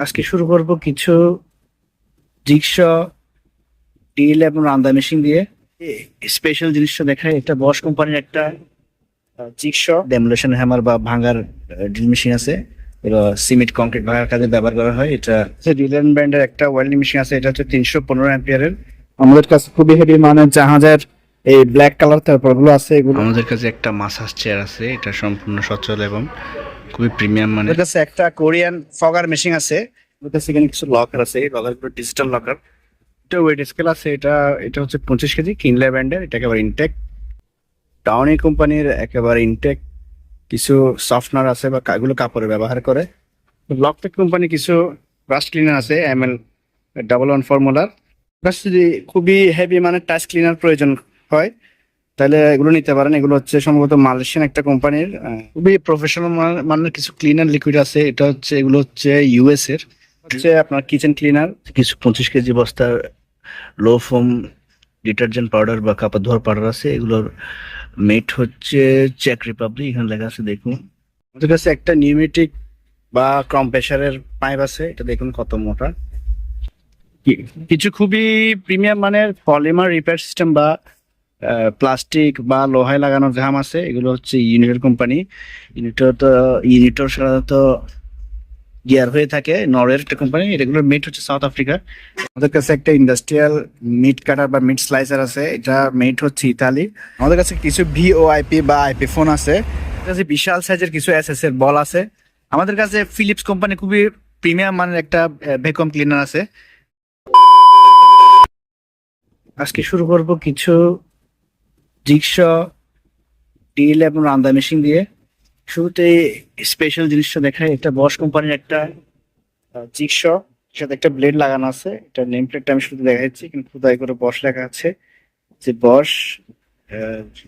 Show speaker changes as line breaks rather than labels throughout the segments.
আজকে শুরু করব কিছু জিগস ডিল এবং রান্দা মেশিন দিয়ে। স্পেশাল জিনিসটা দেখায়, এটা বস কোম্পানির একটা জিগস ডেমোলেশন হ্যামার বা ভাঙার ড্রিল মেশিন আছে। এটা সিমেন্ট কংক্রিট ভাঙার কাজে ব্যবহার করা হয়। এটা রিলেন ব্র্যান্ডের একটা ওয়েল্ডিং মেশিন আছে, এটা হচ্ছে 315 অ্যাম্পিয়ারের। আমাদের কাছে খুবই হেভি মানে জাহাজের এই ব্ল্যাক কালার তারপরগুলো আছে এগুলো। আমাদের কাছে একটা মাসাজ চেয়ার আছে, এটা সম্পূর্ণ সচল এবং খুবই প্রিমিয়াম। মানে আমাদের কাছে একটা কোরিয়ান ফগার মেশিন আছে। আমাদের কাছে এখানে কিছু লকার আছে, লকার গুলো ডিজিটাল লকার। এটা ওয়েট স্কেল আছে, এটা এটা হচ্ছে 25 কেজি, কিনলে ব্র্যান্ডের। এটা একেবারে ইনটেক, ডাউনি কোম্পানির একেবারে ইনটেক। কিছু সফটনার আছে বা এগুলো কাপড়ে ব্যবহার করে। লকটেক কোম্পানি কিছু ব্রাশ ক্লিনার আছে, এমএল 114 ফর্মুলার। যদি খুবই হেভি মানে টাচ ক্লিনার প্রয়োজন হয় তাহলে এগুলো নিতে পারেন। এগুলো হচ্ছে সম্ভবত মালয়েশিয়ান একটা কোম্পানির, খুবই প্রফেশনাল মানের কিছু ক্লিনার লিকুইড আছে। এটা হচ্ছে এগুলো হচ্ছে ইউএস এর, হচ্ছে আপনার কিচেন ক্লিনার। কিছু 25 কেজি বস্তার লো ফোম ডিটারজেন্ট পাউডার বা কাপড় ধোয়ার পাউডার আছে। এগুলোর মেট হচ্ছে চেক রিপাবলিক, এখানে লেখা আছে দেখুন। আমাদের কাছে একটা নিউমেটিক বা কম প্রেসারের পাইপ আছে, এটা দেখুন কত মোটা। কিছু খুবই প্রিমিয়াম মানের পলিমার রিপেয়ার সিস্টেম বা প্লাস্টিক বা লোহায় লাগানো ঘাম আছে। এগুলো হচ্ছে ইউনিটর কোম্পানি। ইউনিটর সাধারণত গিয়ার হয়ে থাকে, নরওয়ের একটা কোম্পানি। এগুলোর মেট হচ্ছে সাউথ আফ্রিকা। আমাদের কাছে একটা ইন্ডাস্ট্রিয়াল মিট কাটার বা মিট স্লাইসার আছে, এটা মেট হচ্ছে ইতালি। আমাদের কাছে কিছু ভিওআইপি বা আইপি ফোন আছে। আমাদের কাছে বিশাল সাইজের কিছু এসএস এর বল আছে। আমাদের কাছে ফিলিপস কোম্পানি খুবই প্রিমিয়াম মানের একটা ভ্যাকুয়াম ক্লিনার আছে। আজকে শুরু করব কিছু জিগস ডিল এবং রান্দা মেশিন দিয়ে। শুরুতে স্পেশাল জিনিসটা দেখায়, এটা বস কোম্পানির একটা জিগস, সাথে একটা ব্লেড লাগানো আছে। এটা নেম প্লেটটা আমি শুরুতে দেখাচ্ছি, কিন্তু খোদাই করে বস লেখা আছে। যে বস,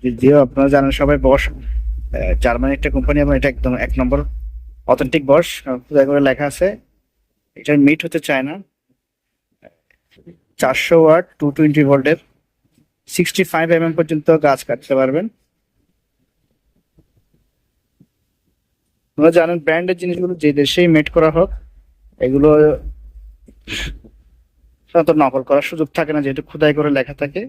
যদিও আপনারা জানেন সবাই, বস জার্মানি একটা কোম্পানি এবং এটা একদম 1 নম্বর অথেন্টিক বস, খোদাই করে লেখা আছে। এটার মিট হতে চায় না, 400 ওয়াট 220 ভোল্টের, 65 mm পর্যন্ত গাছ কাটতে পারবেন। আপনারা জানেন ব্র্যান্ডের জিনিসগুলো যে দেশেই মেড করা হোক, এগুলো সাধারণত নকল করার সুযোগ থাকে না, যেহেতু খোদাই করে লেখা থাকে।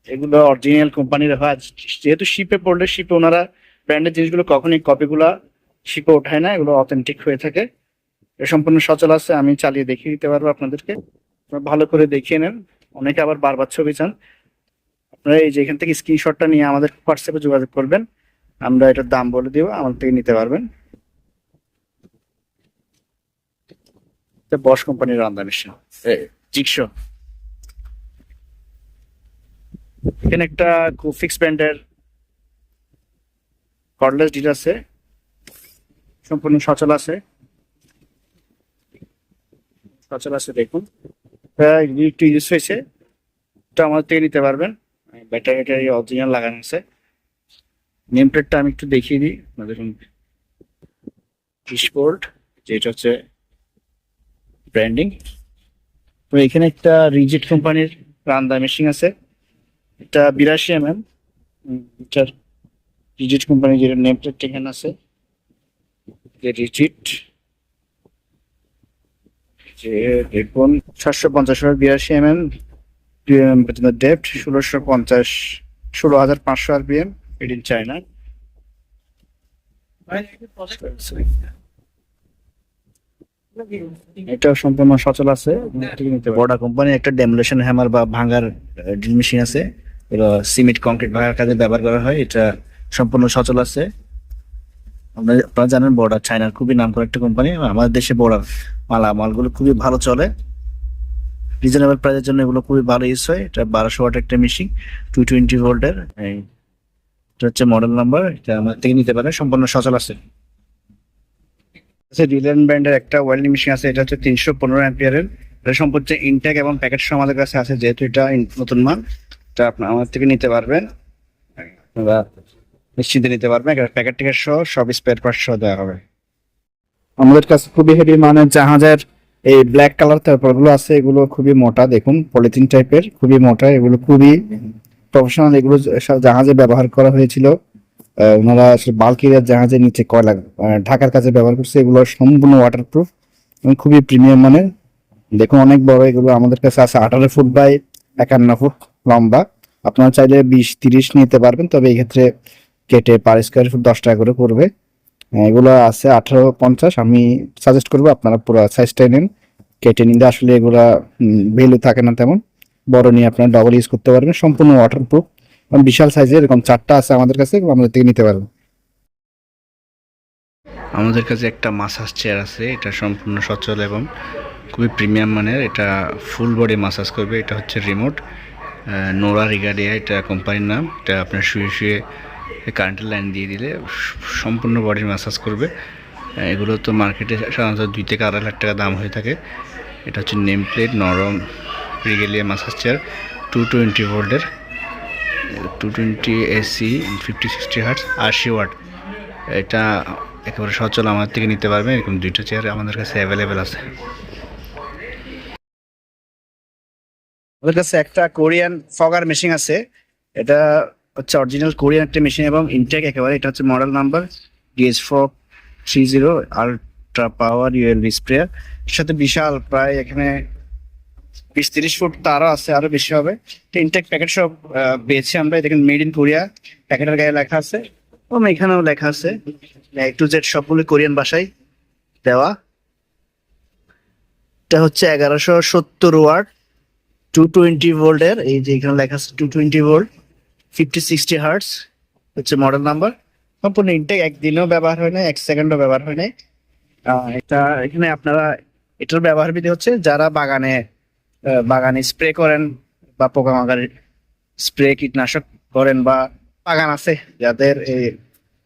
এগুলো অরিজিনাল কোম্পানির হয়। যেহেতু শিপে পড়লে, শিপে ওনারা ব্র্যান্ডের জিনিসগুলো কখনই কপিগুলা শিপে ওঠায় না, এগুলো অথেন্টিক হয়ে থাকে। এটা সম্পূর্ণ সচল আছে, আমি চালিয়ে দেখিয়ে দিতে পারবো আপনাদেরকে। আপনারা ভালো করে দেখিয়ে নেন। অনেকে আবার বারবার ছবি চান, আপনারা এই যে এখান থেকে স্ক্রিনশটটা নিয়ে আমাদের হোয়াটসঅ্যাপে যোগাযোগ করবেন, আমরা এটার দাম বলে দিব, আমাদের থেকে নিতে পারবেন। বস কোম্পানির রান্দা মেশিন জিগস। এখানে একটা কুফিক্স ব্র্যান্ডের কর্ডলেস ডিল আছে, সম্পূর্ণ সচল আছে। সচল আছে দেখুন, একটু ইউজ হয়েছে, এটা আমাদের থেকে নিতে পারবেন। ব্যাটারি অরিজিনাল লাগানো আছে। নেম প্লেটটা আমি একটু দেখিয়ে দিই দেখুন, স্পোর্ট, যেটা হচ্ছে ব্র্যান্ডিং। তো এখানে একটা রিজিট কোম্পানির রান্দা মেশিন আছে, এটা 82 mm। এটার রিজিট কোম্পানি যেটা নেম প্লেট এখানে আছে, যে রিজিট, যে দেখুন 750 82 mm পর্যন্ত ডেপথ, 1650, 16,500 RPM, এড ইন চায়না। এটা সম্পূর্ণ সচল আছে। বড় কোম্পানির একটা ডেমোলেশন হ্যামার বা ভাঙার ড্রিল মেশিন আছে, এটা সিমেন্ট কংক্রিট ভাঙার কাজে ব্যবহার করা হয়। এটা সম্পূর্ণ সচল আছে। আপনারা জানেন বর্ডার চায়নার খুবই নামকরা একটা কোম্পানি। আমাদের দেশে বর্ডার মালগুলো খুবই ভালো চলে, রিজনেবল প্রাইসের জন্য এগুলো খুবই ভালো ইউজ হয়। এটা 1200 ওয়াট একটা মেশিন, 220 ভোল্টের। এটা হচ্ছে মডেল নাম্বার, এটা আমাদের থেকে নিতে পারে, সম্পূর্ণ সচল আছে। রিলেন ব্র্যান্ডের একটা ওয়েল্ডিং মেশিন আছে, এটা হচ্ছে 315 অ্যাম্পিয়ারের। এটা সম্পূর্ণ ইনটেক এবং প্যাকেট সহ আমাদের কাছে আছে, যেহেতু এটা নতুন মাল। এটা আপনার আমাদের থেকে নিতে পারবেন, আপনারা নিশ্চিন্তে নিতে পারবেন। প্যাকেট টিকেট সহ সব স্পেয়ার পার্ট সহ দেওয়া হবে। আমাদের কাছে খুবই হেভি মানে জাহাজের এই ব্ল্যাক কালার তারপরগুলো আছে, এগুলো খুবই মোটা দেখুন, পলিথিন টাইপের, খুবই মোটা। এগুলো খুবই প্রফেশনাল, এগুলো জাহাজে ব্যবহার করা হয়েছিল। ওনারা আসলে বাল্ক এরিয়ার জাহাজের নিচে কয়লা ঢাকার কাজে ব্যবহার করছে। এগুলো সম্পূর্ণ ওয়াটারপ্রুফ, এবং খুবই প্রিমিয়াম মানের। দেখুন অনেক বড়, এগুলো আমাদের কাছে আছে 18 ফুট বাই 51 ফুট লম্বা। আপনারা চাইলে 20-30 নিতে পারবেন, তবে এই ক্ষেত্রে কেটে পার স্কোয়ার ফুট 10 টাকা করে পড়বে। এগুলো আছে 1850। আমি সাজেস্ট করবো আপনারা পুরো সাইজটাই নেন, কেটে নিলে আসলে এগুলা ভ্যালু থাকে না তেমন। বড় নিয়ে আপনারা ডবল ইউজ করতে পারবেন, সম্পূর্ণ ওয়াটারপ্রুফ। বিশাল সাইজের এরকম 4টা আছে আমাদের কাছে, এগুলো আমাদের থেকে নিতে পারবেন। আমাদের কাছে একটা মাসাজ চেয়ার আছে, এটা সম্পূর্ণ সচল এবং খুবই প্রিমিয়াম মানের। এটা ফুল বডি মাসাজ করবে। এটা হচ্ছে রিমোট, নোরা রিগার্ডিয়া এটা কোম্পানির নাম। এটা আপনার শুয়ে শুয়ে কারেন্টের লাইন দিয়ে দিলে সম্পূর্ণ বডির মাসাজ করবে। এগুলো তো মার্কেটে সাধারণত 2 থেকে 2.5 লাখ টাকা দাম হয়ে থাকে। এটা হচ্ছে নেম প্লেট নরম রিগেলিয়া মাসাজ চেয়ার, 220 ভোল্টের, 220 এসি, 50-60 হার্টজ, 80 ওয়াট। এটা একেবারে সচল, আমাদের থেকে নিতে পারবেন। এরকম 2টা চেয়ার আমাদের কাছে অ্যাভেলেবেল আছে। আমাদের কাছে একটা কোরিয়ান ফগার মেশিন আছে। এটা হচ্ছে অরিজিনাল কোরিয়ান একটা মেশিন এবং ইনটেক একেবারে। এটা হচ্ছে মডেল নাম্বার DH430 আল্ট্রা পাওয়ার ইউএলভি স্প্রেয়ার। এর সাথে বিশাল প্রায় এখানে 20-30 ফুট তারও আছে, আরো বেশি হবে। ইনটেক প্যাকেট সব পেয়েছি আমরা। দেখেন মেড ইন কোরিয়া প্যাকেটের গায়ে লেখা আছে এবং এখানেও লেখা আছে। A to Z সবগুলো কোরিয়ান ভাষায় দেওয়া। এটা হচ্ছে 1170 ওয়াট, 220 ভোল্টের। এই যে এখানে লেখা আছে 220 ভোল্ট, 50-60 হার্টস হচ্ছে মডেল নাম্বার। সম্পূর্ণ ইনটেক, একদিনও ব্যবহার হয় না, 1 সেকেন্ডও ব্যবহার হয় নাই। এটা এখানে আপনারা এটার ব্যবহার বিধি হচ্ছে যারা বাগানে স্প্রে করেন বা পোকামাকড় স্প্রে কীটনাশক করেন, বা বাগান আছে যাদের এই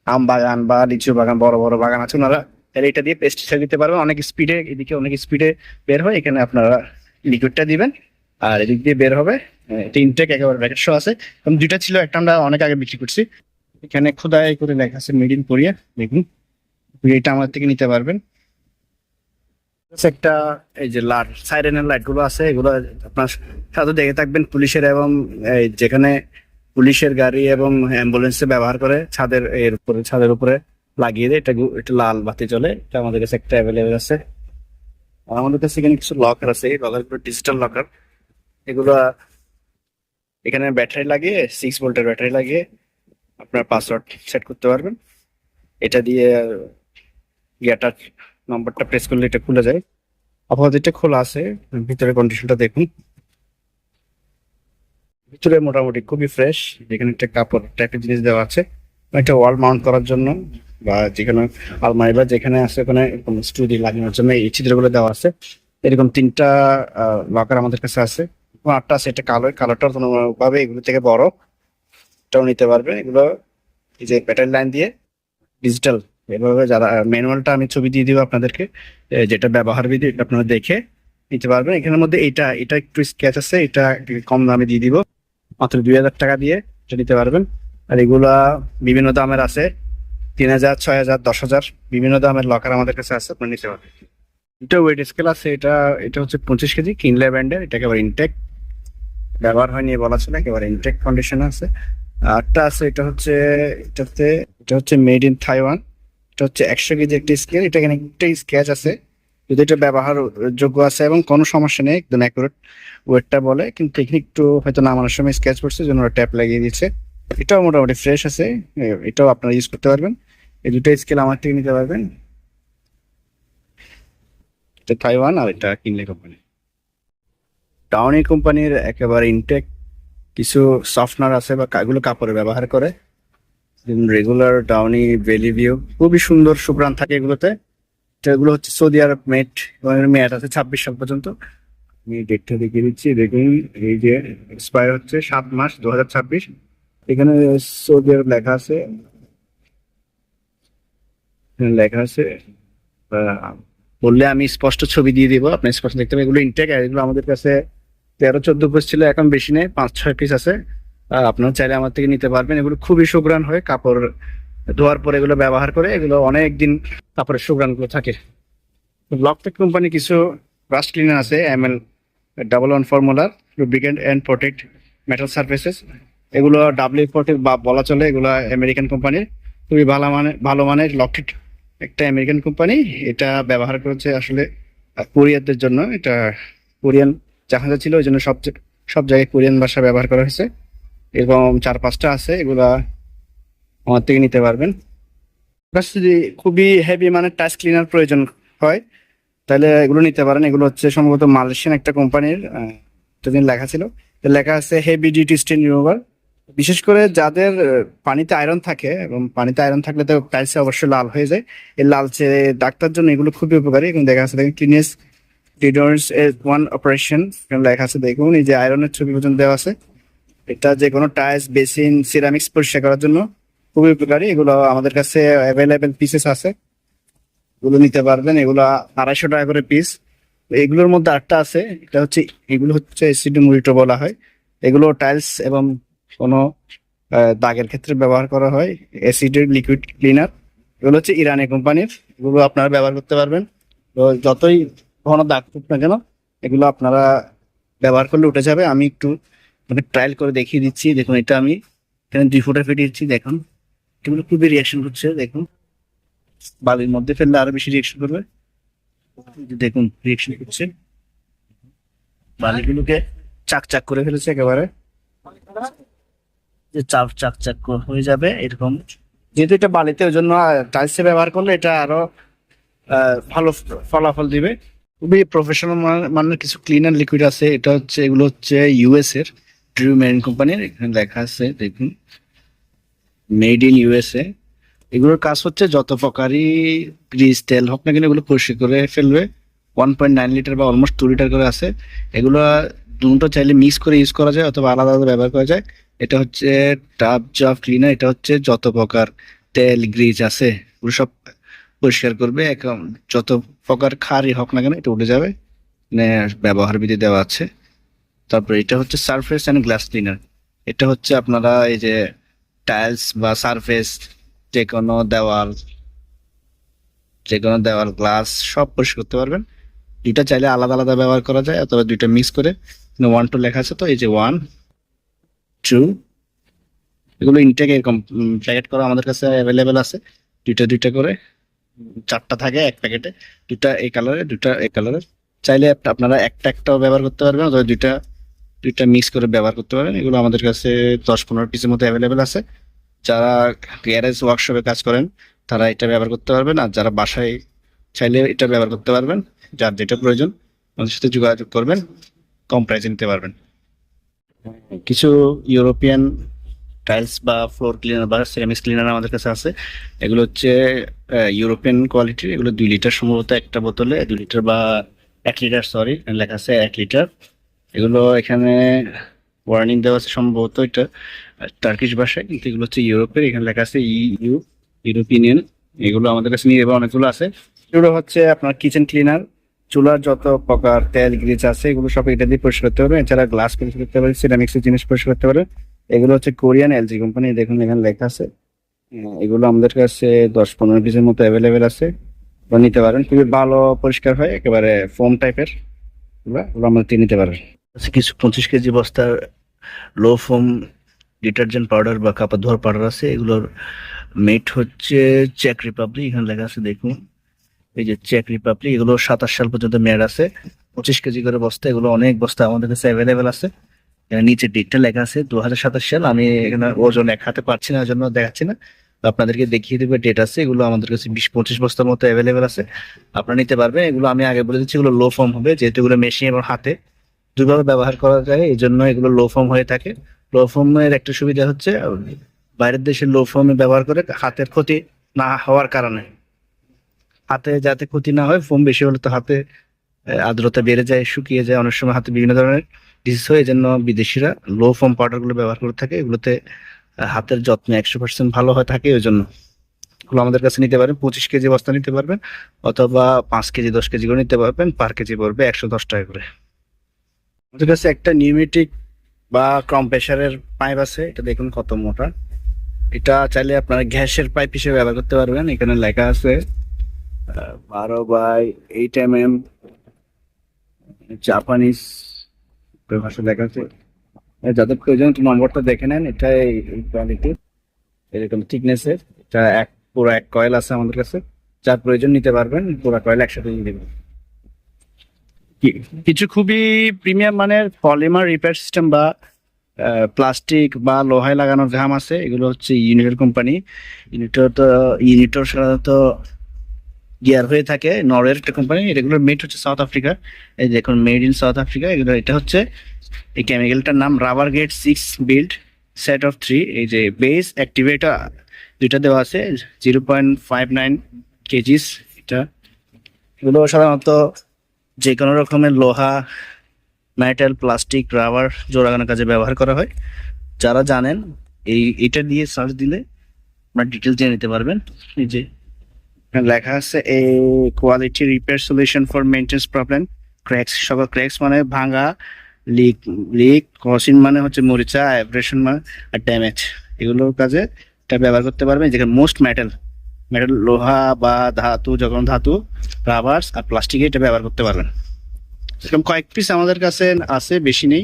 আম বাগান বা লিচু বাগান, বড় বড় বাগান আছে, ওনারা তাহলে এটা দিয়ে পেস্টিসাইড দিতে পারবেন। অনেক স্পিডে, এদিকে অনেক স্পিডে বের হয়, এখানে আপনারা লিকুইডটা দিবেন আর এদিক দিয়ে বের হবে। এটা ইনটেক একেবারে প্যাকেট শো আছে এবং 2টা ছিল, একটা আমরা অনেক আগে বিক্রি করছি। এখানে খোদাই করে লেখা আছে মেড ইন কোরিয়া। দেখুন এটা আমার থেকে নিতে পারবেন। একটা এই যে সাইরেনের লাইট গুলো আছে, এগুলো আপনার সাথে দেখে থাকবেন পুলিশের এবং এই যেখানে পুলিশের গাড়ি এবং অ্যাম্বুলেন্সে ব্যবহার করে ছাদের উপরে লাগিয়ে দেয়। এটা লাল বাতি জ্বলে। এটা আমাদের কাছে একটা অ্যাভেলেবেল আছে। আর আমাদের কাছে এখানে কিছু লকার আছে, এই লকার গুলো ডিজিটাল লকার। এগুলো এখানে ব্যাটারি লাগিয়ে 6 ভোল্টের ব্যাটারি লাগিয়ে আপনার পাসওয়ার্ড সেট করতে পারবেন। এটা দিয়ে গেটার নম্বরটা প্রেস করলে এটা খুলে যায়। আপাতত এটা খোলা আছে, ভিতরে কন্ডিশনটা দেখুন। ভিতরে মোটামুটি খুবই ফ্রেশ। যেখানে একটা কাপড় টাইপের জিনিস দেওয়া আছে, এটা ওয়াল মাউন্ট করার জন্য বা যেখানে আলমারি বা যেখানে আছে ওখানে স্টুডি লাগানোর জন্য এই ছিদ্রগুলো দেওয়া আছে। এরকম 3টা লকার আমাদের কাছে আছে এবং 8টা আছে। এটা কালোটা কোনোভাবে এগুলো থেকে বড়, এটাও নিতে পারবে। এগুলো এই যে ব্যাটারি লাইন দিয়ে ডিজিটাল এভাবে, যারা ম্যানুয়ালটা আমি ছবি দিয়ে দিব আপনাদেরকে, যেটা ব্যবহার বিধি এটা আপনারা দেখে নিতে পারবেন। এখানের মধ্যে এটা একটু স্কেচ আছে, এটা কম দামে দিয়ে দিব, মাত্র 2000 টাকা দিয়ে এটা নিতে পারবেন। আর এগুলা বিভিন্ন দামের আছে, 3000, 6000, 10,000 বিভিন্ন দামের লকার আমাদের কাছে আছে, আপনারা নিতে পারবেন। এটা ওয়েট স্কেল আছে, এটা হচ্ছে 25 কেজি কিনলে ব্র্যান্ডের। এটা একেবারে ইনটেক, ব্যবহার হয়নি বলা ছিল, একেবারে ইনটেক কন্ডিশন আছে। আরটা আছে, এটা হচ্ছে মেড ইন থাইওয়ান। এটা হচ্ছে 100 কেজি একটা স্কেল। এটা এখানে একটা স্কেচ আছে, যদি এটা ব্যবহার যোগ্য আছে এবং কোনো সমস্যা নেই, একদম অ্যাকুরেট ওয়েটটা বলে, কিন্তু এখানে একটু হয়তো নামানোর সময় স্কেচ পড়ছে, জন্য ওরা ট্যাপ লাগিয়ে দিচ্ছে। এটাও মোটামুটি ফ্রেশ আছে, এটাও আপনারা ইউজ করতে পারবেন। এই 2টা স্কেল আমার থেকে নিতে পারবেন। এটা থাইওয়ান আর এটা কিনলে কোম্পানি। ডাউনি কোম্পানির একেবারে ইনটেক কিছু সফটনার আছে বা এগুলো কাপড়ে ব্যবহার করে। রেগুলার ডাউনি ভ্যালি ভিউ খুবই সুন্দর সুপ্রাণ থাকে এগুলোতে। এগুলো হচ্ছে সৌদি আরব মেড এবং মেয়াদ আছে 26 সাল পর্যন্ত। আমি ডেটটা দেখিয়ে দিচ্ছি, দেখুন এই যে এক্সপায়ার হচ্ছে 7 মাস 2026। এখানে সৌদি আরব লেখা আছে, বললে আমি স্পষ্ট ছবি দিয়ে দিব, আপনি স্পষ্ট দেখতে পাবেন। এগুলো ইনটেক, এগুলো আমাদের কাছে 13-14 পিস ছিল, এখন বেশি নেই, 5-6 পিস আছে। আপনারা চাইলে আমার থেকে নিতে পারবেন। এগুলো খুবই সুগ্রাণ হয়, কাপড় ধোয়ার পরে এগুলো ব্যবহার করে এগুলো অনেক দিন কাপড়ের সুগ্রাণ গুলো থাকে। লকটেক কোম্পানি কিছু ব্রাশ ক্লিনার আছে, ML 11 ফর্মুলার lubricant and protect metal surfaces. এগুলো W40 বা বলা চলে, এগুলো আমেরিকান কোম্পানির, খুবই ভালো মানের লকটেক একটা আমেরিকান কোম্পানি। এটা ব্যবহার করেছে আসলে কোরিয়ানদের জন্য এটা কোরিয়ান জাহাজে ছিল, ওই জন্য সব জায়গায় কোরিয়ান ভাষা ব্যবহার করা হয়েছে। এরকম 4-5টা আছে, এগুলা আমার থেকে নিতে পারবেন। প্লাস যদি খুবই হেভি মানে টাচ ক্লিনার প্রয়োজন হয় তাহলে এগুলো নিতে পারেন। এগুলো হচ্ছে সম্ভবত মালয়েশিয়ান একটা কোম্পানির, এতদিন লেখা ছিল, তো লেখা আছে হেভি ডিউটি স্টেন রিমুভার। বিশেষ করে যাদের পানিতে আয়রন থাকে, এবং পানিতে আয়রন থাকলে তো টাইলসে অবশ্যই লাল হয়ে যায়, এই লালচে দাগটার জন্য এগুলো খুবই উপকারী। এবং দেখা আছে দেখুন ক্লিনেস ডিডোর্স ওয়ান অপারেশন, এখানে লেখা আছে দেখুন, এই যে আয়রনের ছবি পর্যন্ত দেওয়া আছে। এটা যে কোনো টাইলস, বেসিন, সিরামিক্স পরিষ্কার করার জন্য খুবই উপকারী। এগুলো আমাদের কাছে অ্যাভেলেবেল পিসেস আছে, এগুলো নিতে পারবেন। এগুলো 250 টাকা করে পিস। এগুলোর মধ্যে আটটা আছে, এটা হচ্ছে, এগুলো হচ্ছে এসিডি মুরিটো বলা হয়। এগুলো টাইলস এবং কোনো দাগের ক্ষেত্রে ব্যবহার করা হয়। অ্যাসিডের লিকুইড ক্লিনার, এগুলো হচ্ছে ইরানি কোম্পানির, এগুলো আপনারা ব্যবহার করতে পারবেন। তো যতই ঘন দাগ থাকুক না কেন, এগুলো আপনারা ব্যবহার করলে উঠে যাবে। আমি একটু মানে ট্রায়াল করে দেখিয়ে দিচ্ছি। দেখুন, এটা আমি এখানে 2 ফুটা ফেটে দিচ্ছি, দেখুন এগুলো খুবই রিয়াকশন করছে। দেখুন, বালির মধ্যে ফেললে আরো বেশি রিয়াকশন করবে। এই যে দেখুন রিয়াকশন করছে, বালিগুলোকে চাক চাক করে ফেলেছে একেবারে, যে চাপ চাক চাক হয়ে যাবে এরকম। যেহেতু এটা বালিতে, ওই জন্য টাইলসে ব্যবহার করলে এটা আরো ভালো ফলাফল দিবে। খুবই প্রফেশনাল মানের কিছু ক্লিনার লিকুইড আছে। এটা হচ্ছে, এগুলো হচ্ছে ইউএস এর ড্রিউ মেরিন কোম্পানির, এখানে লেখা আছে দেখুন মেড ইন ইউএসএ। এগুলোর কাজ হচ্ছে যত প্রকারই গ্রিজ তেল হোক না কেন এগুলো পরিষ্কার করে ফেলবে। 1.9 লিটার বা অলমোস্ট 2 লিটার করে আছে। এগুলো দুটো চাইলে মিক্স করে ইউজ করা যায় অথবা আলাদা আলাদা ব্যবহার করা যায়। এটা হচ্ছে টাব জব ক্লিনার, এটা হচ্ছে যত প্রকার তেল গ্রিজ আছে ওগুলো সব পরিষ্কার করবে। যত প্রকার খারই হোক না কেন এটা উঠে যাবে, মানে ব্যবহার বিধি দেওয়া আছে। তারপরে এটা হচ্ছে সারফেস অ্যান্ড গ্লাস ক্লিনার। এটা হচ্ছে আপনারা এই যে টাইলস বা সারফেস, যে কোনো দেওয়াল, গ্লাস সব পরিষ্কার করতে পারবেন। দুইটা চাইলে আলাদা আলাদা ব্যবহার করা যায় অথবা দুইটা মিক্স করে 1-2 লেখা আছে। তো এই যে 1-2, এগুলো ইনটেক এরকম প্যাকেট করা আমাদের কাছে অ্যাভেলেবেল আছে। দুইটা দুইটা করে 4টা থাকে এক প্যাকেটে, দুটা এই কালারের, দুটা এই কালারের। চাইলে আপনারা একটা একটাও ব্যবহার করতে পারবেন অথবা দুইটা দুইটা মিক্স করে ব্যবহার করতে পারবেন। এগুলো আমাদের কাছে 10-15 পিসের মতো অ্যাভেলেবেল আছে। যারা গ্যারেজ ওয়ার্কশপে কাজ করেন তারা এটা ব্যবহার করতে পারবেন, আর যারা বাসায় চাইলে এটা ব্যবহার করতে পারবেন। যার যেটা প্রয়োজন আমাদের সাথে যোগাযোগ করবেন, কম প্রাইসে নিতে পারবেন। কিছু ইউরোপিয়ান টাইলস বা ফ্লোর ক্লিনার বা সিরামিক্স ক্লিনার আমাদের কাছে আছে। এগুলো হচ্ছে ইউরোপিয়ান কোয়ালিটির, এগুলো 2 লিটার সম্ভবত একটা বোতলে, 2 লিটার বা 1 লিটার, সরি লেখা আছে 1 লিটার। এগুলো এখানে ওয়ার্নিং দেওয়া আছে, সম্ভবত এটা টার্কিশ ভাষায়, কিন্তু এগুলো হচ্ছে ইউরোপের, এখানে লেখা আছে ইউ, ইউরোপিয়ান। এগুলো আমাদের কাছে নিয়ে যাবে, অনেকগুলো আছে। এগুলো হচ্ছে আপনার কিচেন ক্লিনার, চুলার যত প্রকার তেল গ্রিজ আছে এগুলো সব এটা দিয়ে পরিষ্কার করতে পারবেন। এছাড়া গ্লাস পরিষ্কার করতে পারবেন, সিরামিক্সের জিনিস পরিষ্কার করতে পারবেন। এগুলো হচ্ছে কোরিয়ান এলজি কোম্পানি, দেখুন এখানে লেখা আছে। এগুলো আমাদের কাছে 10-15 পিসের মতো অ্যাভেলেবেল আছে, বা নিতে পারেন। খুবই ভালো পরিষ্কার হয়, একেবারে ফোম টাইপের, ওগুলো আমরা নিতে পারেন। কিছু 25 কেজি বস্তার লো ফোম ডিটারজেন্ট পাউডার বা কাপড় ধোয়ার পাউডার আছে। এগুলোর মেড হচ্ছে চেক রিপাবলিক, এখানে লেখা আছে দেখুন, এই যে চেক রিপাবলিক। এগুলো 27 সাল পর্যন্ত মেয়াদ আছে, 25 কেজি করে বস্তা। এগুলো অনেক বস্তা আমাদের কাছে অ্যাভেলেবেল আছে। এখানে নিচে ডেটটা লেখা আছে 2027 সাল। আমি এখানে ওজন এক হাতে পারছি না, জন্য দেখাচ্ছি না, তো আপনাদেরকে দেখিয়ে দেবে ডেট আছে। এগুলো আমাদের কাছে 20-25 বস্তার মতো অ্যাভেলেবেল আছে, আপনারা নিতে পারবেন। এগুলো আমি আগে বলে দিচ্ছি, এগুলো লো ফর্ম হবে, যেহেতু এগুলো মেশিন এবং হাতে দুইভাবে ব্যবহার করা যায়, এই জন্য এগুলো লো ফর্ম হয়ে থাকে। লো ফর্মের একটা সুবিধা হচ্ছে বাইরের দেশে লো ফর্মে ব্যবহার করে হাতের ক্ষতি না হওয়ার কারণে, হাতে যাতে ক্ষতি না হয়। ফোম বেশি হলে তো হাতে আর্দ্রতা বেড়ে যায়, শুকিয়ে যায়, অনেক সময় হাতে বিভিন্ন ধরনের ডিজিজ হয়। এই জন্য বিদেশিরা লো ফোম পাউডার গুলো ব্যবহার করে থাকে। এগুলোতে হাতের যত্ন 100% ভালো হয়ে থাকে, ওই জন্য এগুলো আমাদের কাছে নিতে পারেন। 25 কেজি বস্তা নিতে পারবেন অথবা 5 কেজি 10 কেজি করে নিতে পারবেন। পার কেজি পড়বে 110 টাকা করে। আমাদের কাছে একটা নিউমেটিক বা কম প্রেসারের পাইপ আছে, এটা দেখুন কত মোটা। এটা চাইলে আপনারা গ্যাসের পাইপ হিসেবে ব্যবহার করতে পারবেন। এখানে লেখা আছে 12/8 mm, জাপানিজ ভাষা লেখা আছে। যাদের প্রয়োজন নম্বরটা দেখে নেন। এটা এই কোয়ালিটি, এরকম থিকনেসের। এটা পুরো এক কয়েল আছে আমাদের কাছে, যার প্রয়োজন নিতে পারবেন, পুরো কয়েল একসাথে নিয়ে দেবেন। কিছু খুবই প্রিমিয়াম মানের পলিমার রিপেয়ার সিস্টেম বা প্লাস্টিক বা লোহায় লাগানোর ঘাম আছে, এগুলো হচ্ছে ইউনিটর কোম্পানি। ইউনিটর সাধারণত গিয়ার হয়ে থাকে, নরওয়ের একটা কোম্পানি। এগুলোর মেড হচ্ছে সাউথ আফ্রিকা। এই দেখুন, মেড ইন সাউথ আফ্রিকা। এগুলো এটা হচ্ছে এই কেমিক্যালটার নাম rubber gate 6 build set of 3। এই যে বেস অ্যাক্টিভেটর দুইটা দেওয়া আছে, 0.59 কেজিস এটা। এগুলো সাধারণত যে কোনো রকমের লোহা, মেটাল, প্লাস্টিক, রাবার জোড়াগানোর কাজে ব্যবহার করা হয়। যারা জানেন এটা দিয়ে সার্চ দিলে আপনার ডিটেলস জেনে নিতে পারবেন। এই যে এখানে লেখা আছে a quality repair solution for maintenance problem cracks. সকল ক্র্যাকস মানে ভাঙা, লিক লিক ক্রসিং মানে হচ্ছে মরিচা, অ্যাব্রেশন মানে আর ড্যামেজ, এগুলোর কাজে এটা ব্যবহার করতে পারবেন। যেখানে মোস্ট মেটাল মেটাল লোহা বা ধাতু, যখন ধাতু, রাবার্স আর প্লাস্টিকে এটা ব্যবহার করতে পারবেন। এরকম কয়েক পিস আমাদের কাছে আছে, বেশি নেই,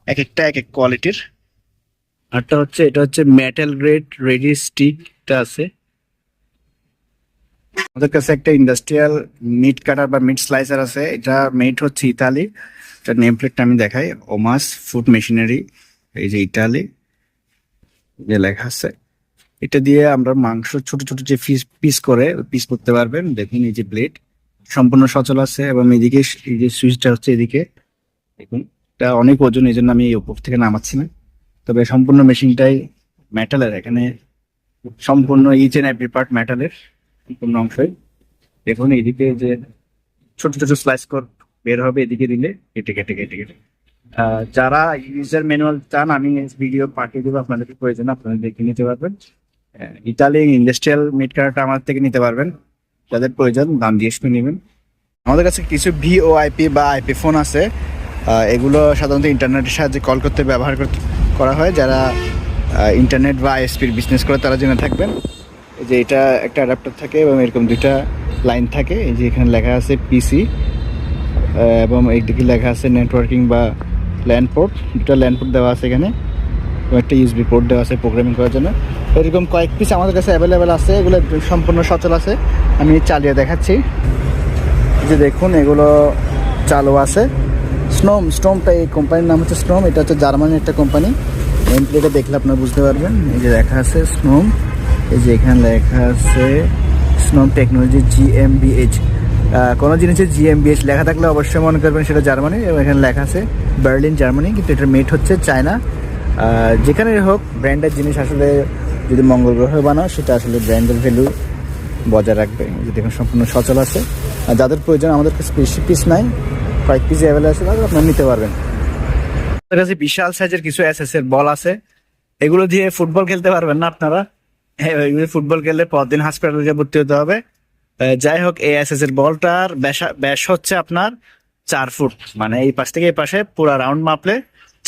এক একটা এক এক কোয়ালিটির। আরটা হচ্ছে এটা হচ্ছে মেটাল গ্রেড রেডি স্টিকটা আছে আমাদের কাছে। একটা ইন্ডাস্ট্রিয়াল মিট কাটার বা মিট স্লাইসার আছে, এটা মেড হচ্ছে ইতালি। এটা নেম প্লেটটা আমি দেখাই, ওমাস ফুড মেশিনারি, এই যে ইতালি যে লেখা আছে। এটা দিয়ে আমরা মাংস ছোট ছোট যে পিস করে পিস করতে পারবেন। দেখুন এই যে ব্লেড সম্পূর্ণ সচল আছে, এবং এদিকে এই যে সুইচটা হচ্ছে এদিকে দেখুন, এটা অনেক ওজন, এই জন্য আমি এই উপর থেকে নামাচ্ছি না। তবে সম্পূর্ণ মেশিনটাই মেটালের, এখানে সম্পূর্ণ ইচ এন্ড এভরি পার্ট মেটালের সম্পূর্ণ অংশই। দেখুন এইদিকে যে ছোট ছোট স্লাইস কর বের হবে, এদিকে দিলে কেটে কেটে কেটে কেটে। যারা ইউজার ম্যানুয়াল চান আমি ভিডিও পাঠিয়ে দেবো, আপনাদেরকে প্রয়োজন আপনারা দেখে নিতে পারবেন। ইতালি ইন্ডাস্ট্রিয়াল মিট কাটারটা আমার থেকে নিতে পারবেন, যাদের প্রয়োজন দাম দিয়ে শুনে নেবেন। আমাদের কাছে কিছু ভিওআইপি বা আইপি ফোন আছে, এগুলো সাধারণত ইন্টারনেটের সাহায্যে কল করতে ব্যবহার করা হয়। যারা ইন্টারনেট বা আইএসপির বিজনেস করে তারা জেনে থাকবেন। এই যে এটা একটা অ্যাডাপ্টার থাকে এবং এরকম দুইটা লাইন থাকে। এই যে এখানে লেখা আছে পিসি, এবং এইদিকে লেখা আছে নেটওয়ার্কিং বা ল্যান্ড পোর্ট। দুটা ল্যান্ড পোর্ট দেওয়া আছে এখানে, এবং একটা ইউএসবি পোর্ট দেওয়া আছে প্রোগ্রামিং করার জন্য। এরকম কয়েক পিস আমাদের কাছে অ্যাভেলেবেল আছে, এগুলো সম্পূর্ণ সচল আছে। আমি চালিয়ে দেখাচ্ছি, যে দেখুন এগুলো চালু আছে। স্টোমটা এই কোম্পানির নাম হচ্ছে স্টোম, এটা হচ্ছে জার্মানির একটা কোম্পানি। নেম প্লেটে দেখলে আপনারা বুঝতে পারবেন। এই যে লেখা আছে স্নোম, এই যে এখানে লেখা আছে স্নোম টেকনোলজি জিএমবিএইচ। কোনো জিনিসের জিএমবিএইচ লেখা থাকলে অবশ্যই মনে করবেন সেটা জার্মানি, এবং এখানে লেখা আছে বার্লিন জার্মানি, কিন্তু এটার মেড হচ্ছে চায়না। যেখানে হোক ব্র্যান্ডের জিনিস আসলে যদি মঙ্গল গ্রহে বানাও, সেটা আসলে ব্র্যান্ডের ভ্যালু বজায় রাখবে। যদি এখন সম্পূর্ণ সচল আছে, আর যাদের প্রয়োজন আমাদের কাছে বেশি পিস নাই, কয়েক পিস অ্যাভেলেবল আছে, তাহলে আপনারা নিতে পারবেন। আমাদের কাছে বিশাল সাইজের কিছু এসএস এর বল আছে, এগুলো দিয়ে ফুটবল খেলতে পারবেন না আপনারা। হ্যাঁ, এগুলো ফুটবল খেললে পরদিন হাসপাতালে ভর্তি হতে হবে। যাই হোক, এই এসএস এর বলটার ব্যাস হচ্ছে আপনার 4 ফুট, মানে এই পাশ থেকে এই পাশে পুরো রাউন্ড মাপলে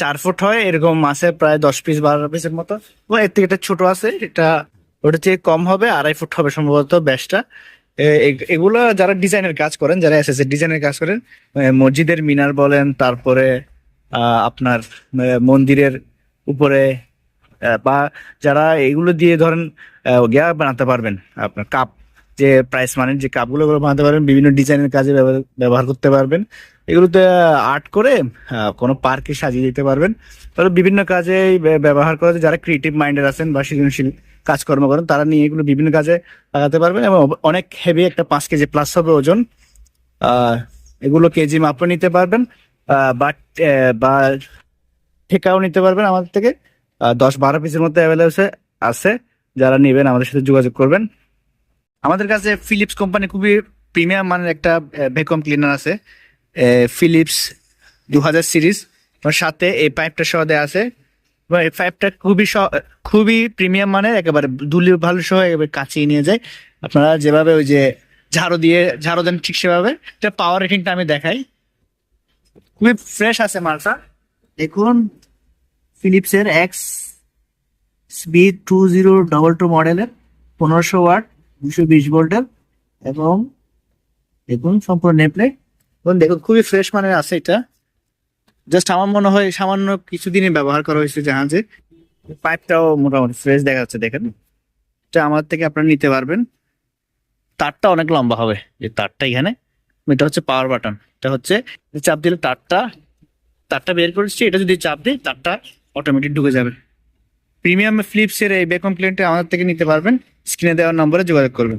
4 ফুট হয়। এরকম আছে প্রায় 10 পিস 12 পিসের মতো, এবং এর থেকে একটা ছোট আছে, এটা ওটা চেয়ে কম হবে, 2.5 ফুট হবে সম্ভবত ব্যাসটা। এগুলো যারা ডিজাইনের কাজ করেন, যারা এসএস এর ডিজাইনের কাজ করেন, মসজিদের মিনার বলেন, তারপরে আপনার মন্দিরের উপরে, বা যারা এগুলো দিয়ে ধরেন গিয়া বানাতে পারবেন, আপনার কাপ, যে প্রাইস মানের যে কাপগুলো বানাতে পারবেন, বিভিন্ন ডিজাইনের কাজে ব্যবহার করতে পারবেন। এগুলোতে আর্ট করে কোনো পার্কে সাজিয়ে দিতে পারবেন। তাহলে বিভিন্ন কাজে ব্যবহার করা যায়। যারা ক্রিয়েটিভ মাইন্ডের আছেন বা সৃজনশীল কাজকর্ম করেন, তারা নিয়ে এগুলো বিভিন্ন কাজে লাগাতে পারবেন, এবং অনেক হেভি, একটা 5 কেজি প্লাস হবে ওজন। এগুলো কেজি মাপও নিতে পারবেন, বাট বা ঠেকাও নিতে পারবেন আমাদের থেকে। 10-12 পিসের মধ্যে অ্যাভেলেবল আছে, যারা নেবেন আমাদের সাথে যোগাযোগ করবেন। আমাদের কাছে ফিলিপস কোম্পানি খুবই প্রিমিয়াম মানের একটা ভ্যাকুয়াম ক্লিনার আছে, ফিলিপস 2000 সিরিজ, সাথে এই পাইপটা সহ দেওয়া আছে। এবং এই পাইপটা খুবই প্রিমিয়াম মানের, একেবারে ধুলি ভালো সহ একেবারে কাছেই নিয়ে যায়। আপনারা যেভাবে ওই যে ঝাড়ু দেন, ঠিক সেভাবে। এটা পাওয়ার রেটিংটা আমি দেখাই, খুবই ফ্রেশ আছে মালটা। দেখুন, ফিলিপসের XB2022 মডেলের, 1500 ওয়াট, 220 ভোল্টের, এবং দেখুন সম্পূর্ণ নেপলে। এবং দেখুন খুবই ফ্রেশ মানের আছে এটা। জাস্ট আমার মনে হয় সামান্য কিছুদিনই ব্যবহার করা হয়েছে জাহাজে। পাইপটাও মোটামুটি ফ্রেশ দেখা যাচ্ছে, দেখেন। এটা আমার থেকে আপনারা নিতে পারবেন। তারটা অনেক লম্বা হবে, যে তারটা এখানে এটা হচ্ছে পাওয়ার বাটন। এটা হচ্ছে চাপ দিলে তারটা বের করেছি, এটা যদি চাপ দিই তারটা অটোমেটিক ঢুকে যাবে। প্রিমিয়াম ফিলিপসের এই ভ্যাকুয়াম ক্লিনারটা আমাদের থেকে নিতে পারবেন, স্ক্রিনে দেওয়ার নম্বরে যোগাযোগ করবেন।